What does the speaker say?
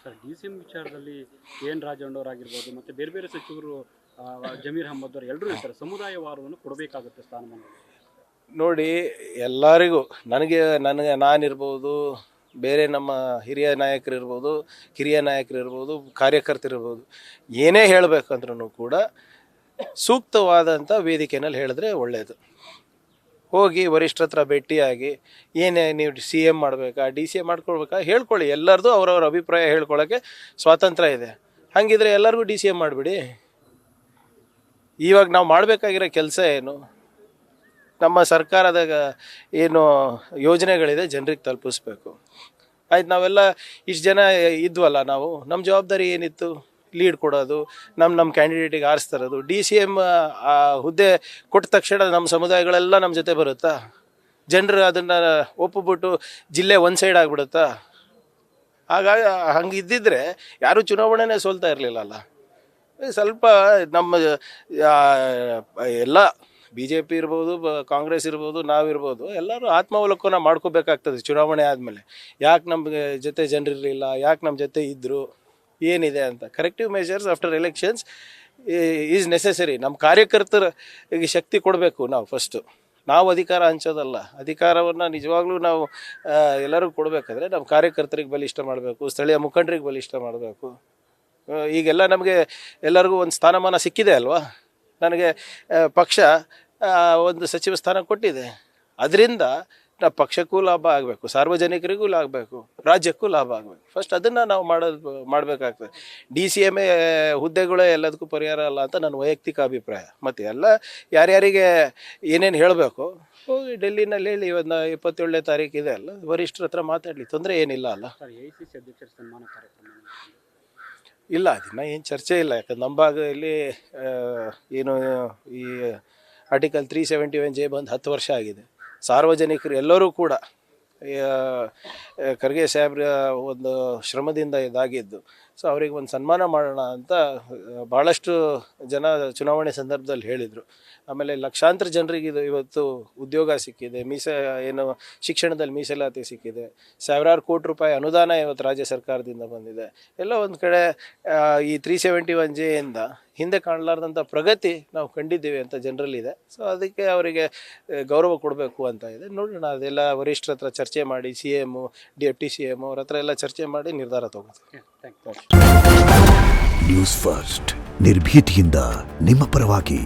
Sir DCM ವಿಚಾರದಲ್ಲಿ N ರಾಜಣ್ಣವರಾಗಿರ್ಬೋದು ಮತ್ತು ಬೇರೆ ಬೇರೆ ಸಚಿವರು ಜಮೀರ್ ಅಹಮದ್ ಅವರು ಎಲ್ಲರೂ ಇರ್ತಾರೆ. ಸಮುದಾಯವಾರವನ್ನು ಕೊಡಬೇಕಾಗುತ್ತೆ ಸ್ಥಾನಮಾನ. ನೋಡಿ, ಎಲ್ಲರಿಗೂ ನನಗೆ ನಾನಿರ್ಬೋದು, ಬೇರೆ ನಮ್ಮ ಹಿರಿಯ ನಾಯಕರಿರ್ಬೋದು, ಕಿರಿಯ ನಾಯಕರಿರ್ಬೋದು, ಕಾರ್ಯಕರ್ತರಿರ್ಬೋದು, ಏನೇ ಹೇಳಬೇಕಂದ್ರೂ ಕೂಡ ಸೂಕ್ತವಾದಂಥ ವೇದಿಕೆಯಲ್ಲಿ ಹೇಳಿದ್ರೆ ಒಳ್ಳೆಯದು. ಹೋಗಿ ವರಿಷ್ಠರ ಹತ್ರ ಭೇಟಿಯಾಗಿ ಏನೇ ನೀವು CM ಮಾಡಬೇಕಾ DCM ಮಾಡ್ಕೊಳ್ಬೇಕಾ ಹೇಳ್ಕೊಳ್ಳಿ. ಎಲ್ಲರದು ಅವರವ್ರ ಅಭಿಪ್ರಾಯ ಹೇಳ್ಕೊಳ್ಳೋಕ್ಕೆ ಸ್ವಾತಂತ್ರ್ಯ ಇದೆ. ಹಾಗಿದ್ರೆ ಎಲ್ಲರಿಗೂ DCM ಮಾಡಿಬಿಡಿ. ಇವಾಗ ನಾವು ಮಾಡಬೇಕಾಗಿರೋ ಕೆಲಸ ಏನು? ನಮ್ಮ ಸರ್ಕಾರದ ಏನು ಯೋಜನೆಗಳಿದೆ ಜನರಿಗೆ ತಲುಪಿಸ್ಬೇಕು. ಆಯ್ತು, ನಾವೆಲ್ಲ ಇಷ್ಟು ಜನ ಇದ್ವಲ್ಲ, ನಮ್ಮ ಜವಾಬ್ದಾರಿ ಏನಿತ್ತು? ಲೀಡ್ ಕೊಡೋದು, ನಮ್ಮ ಕ್ಯಾಂಡಿಡೇಟಿಗೆ ಆರಿಸ್ತಾರದು. DCM ಹುದ್ದೆ ಕೊಟ್ಟ ತಕ್ಷಣ ನಮ್ಮ ಸಮುದಾಯಗಳೆಲ್ಲ ನಮ್ಮ ಜೊತೆ ಬರುತ್ತಾ? ಜನರು ಅದನ್ನು ಒಪ್ಪಿಬಿಟ್ಟು ಜಿಲ್ಲೆ ಒಂದು ಸೈಡ್ ಆಗಿಬಿಡುತ್ತಾ? ಹಾಗಾಗಿ ಹಂಗೆ ಇದ್ದಿದ್ರೆ ಯಾರೂ ಚುನಾವಣೆನೇ ಸೋಲ್ತಾ ಇರಲಿಲ್ಲಲ್ಲ. ಸ್ವಲ್ಪ ನಮ್ಮ ಎಲ್ಲ BJP ಇರ್ಬೋದು, ಕಾಂಗ್ರೆಸ್ ಇರ್ಬೋದು, ನಾವಿರ್ಬೋದು, ಎಲ್ಲರೂ ಆತ್ಮಾವಲೋಕನ ಮಾಡ್ಕೋಬೇಕಾಗ್ತದೆ ಚುನಾವಣೆ ಆದಮೇಲೆ. ಯಾಕೆ ನಮ್ಮ ಜೊತೆ ಜನರಿರಲಿಲ್ಲ, ಯಾಕೆ ನಮ್ಮ ಜೊತೆ ಇದ್ದರು, ಏನಿದೆ ಅಂತ. Corrective measures after elections is necessary. ನಮ್ಮ ಕಾರ್ಯಕರ್ತರಿಗೆ ಶಕ್ತಿ ಕೊಡಬೇಕು. ನಾವು ಅಧಿಕಾರ ಹಂಚೋದಲ್ಲ. ಅಧಿಕಾರವನ್ನು ನಿಜವಾಗ್ಲೂ ನಾವು ಎಲ್ಲರಿಗೂ ಕೊಡಬೇಕಾದ್ರೆ ನಮ್ಮ ಕಾರ್ಯಕರ್ತರಿಗೆ ಬಲಿಷ್ಠ ಮಾಡಬೇಕು, ಸ್ಥಳೀಯ ಮುಖಂಡರಿಗೆ ಬಲಿಷ್ಠ ಮಾಡಬೇಕು. ಈಗೆಲ್ಲ ನಮಗೆ ಎಲ್ಲರಿಗೂ ಒಂದು ಸ್ಥಾನಮಾನ ಸಿಕ್ಕಿದೆ ಅಲ್ವಾ? ನನಗೆ ಪಕ್ಷ ಒಂದು ಸಚಿವ ಸ್ಥಾನ ಕೊಟ್ಟಿದೆ. ಅದರಿಂದ ನಾವು ಪಕ್ಷಕ್ಕೂ ಲಾಭ ಆಗಬೇಕು, ಸಾರ್ವಜನಿಕರಿಗೂ ಲಾಭ ಆಗಬೇಕು, ರಾಜ್ಯಕ್ಕೂ ಲಾಭ ಆಗಬೇಕು. ಫಸ್ಟ್ ಅದನ್ನು ನಾವು ಮಾಡಬೇಕಾಗ್ತದೆ. DCM ಹುದ್ದೆಗಳೇ ಎಲ್ಲದಕ್ಕೂ ಪರಿಹಾರ ಅಲ್ಲ ಅಂತ ನನ್ನ ವೈಯಕ್ತಿಕ ಅಭಿಪ್ರಾಯ. ಮತ್ತು ಎಲ್ಲ ಯಾರ್ಯಾರಿಗೆ ಏನೇನು ಹೇಳಬೇಕು ಹೋಗಿ ಡೆಲ್ಲಿನಲ್ಲಿ ಹೇಳಿ. 27ನೇ ತಾರೀಕು ಇದೆ ಅಲ್ಲ, ವರಿಷ್ಠರ ಹತ್ರ ಮಾತಾಡಲಿ, ತೊಂದರೆ ಏನಿಲ್ಲ ಅಲ್ಲ. AICC ಅಧ್ಯಕ್ಷರ ಸನ್ಮಾನ ಕಾರ್ಯಕ್ರಮ ಇಲ್ಲ, ಅದನ್ನು ಏನು ಚರ್ಚೆ ಇಲ್ಲ. ಯಾಕಂದ್ರೆ ನಮ್ಮ ಭಾಗದಲ್ಲಿ ಏನು ಈ ಆರ್ಟಿಕಲ್ 371J ಬಂದು 10 ವರ್ಷ ಆಗಿದೆ. ಸಾರ್ವಜನಿಕರು ಎಲ್ಲರೂ ಕೂಡ ಖರ್ಗೆ ಸಾಹೇಬ್ರ ಒಂದು ಶ್ರಮದಿಂದ ಇದಾಗಿದ್ದು. ಸೊ ಅವ್ರಿಗೆ ಒಂದು ಸನ್ಮಾನ ಮಾಡೋಣ ಅಂತ ಭಾಳಷ್ಟು ಜನ ಚುನಾವಣೆ ಸಂದರ್ಭದಲ್ಲಿ ಹೇಳಿದರು. ಆಮೇಲೆ ಲಕ್ಷಾಂತರ ಜನರಿಗೆ ಇವತ್ತು ಉದ್ಯೋಗ ಸಿಕ್ಕಿದೆ, ಏನು ಶಿಕ್ಷಣದಲ್ಲಿ ಮೀಸಲಾತಿ ಸಿಕ್ಕಿದೆ, ಸಾವಿರಾರು ಕೋಟಿ ರೂಪಾಯಿ ಅನುದಾನ ಇವತ್ತು ರಾಜ್ಯ ಸರ್ಕಾರದಿಂದ ಬಂದಿದೆ. ಎಲ್ಲ ಒಂದು ಕಡೆ ಈ 371J ಇಂದ ಹಿಂದೆ ಕಾಣಲಾರ್ದಂಥ ಪ್ರಗತಿ ನಾವು ಕಂಡಿದ್ದೀವಿ ಅಂತ ಜನರಲ್ಲಿದೆ. ಸೊ ಅದಕ್ಕೆ ಅವರಿಗೆ ಗೌರವ ಕೊಡಬೇಕು ಅಂತ ಇದೆ. ನೋಡೋಣ, ಅದೆಲ್ಲ ವರಿಷ್ಠರ ಹತ್ರ ಚರ್ಚೆ ಮಾಡಿ, CM, ಡೆಪ್ಟಿ CM ಅವ್ರ ಹತ್ರ ಎಲ್ಲ ಚರ್ಚೆ ಮಾಡಿ ನಿರ್ಧಾರ ತಗೋತೀವಿ. ನ್ಯೂಸ್ ಫಸ್ಟ್, ನಿರ್ಭೀತಿಯಿಂದ ನಿಮ್ಮ ಪರವಾಗಿ.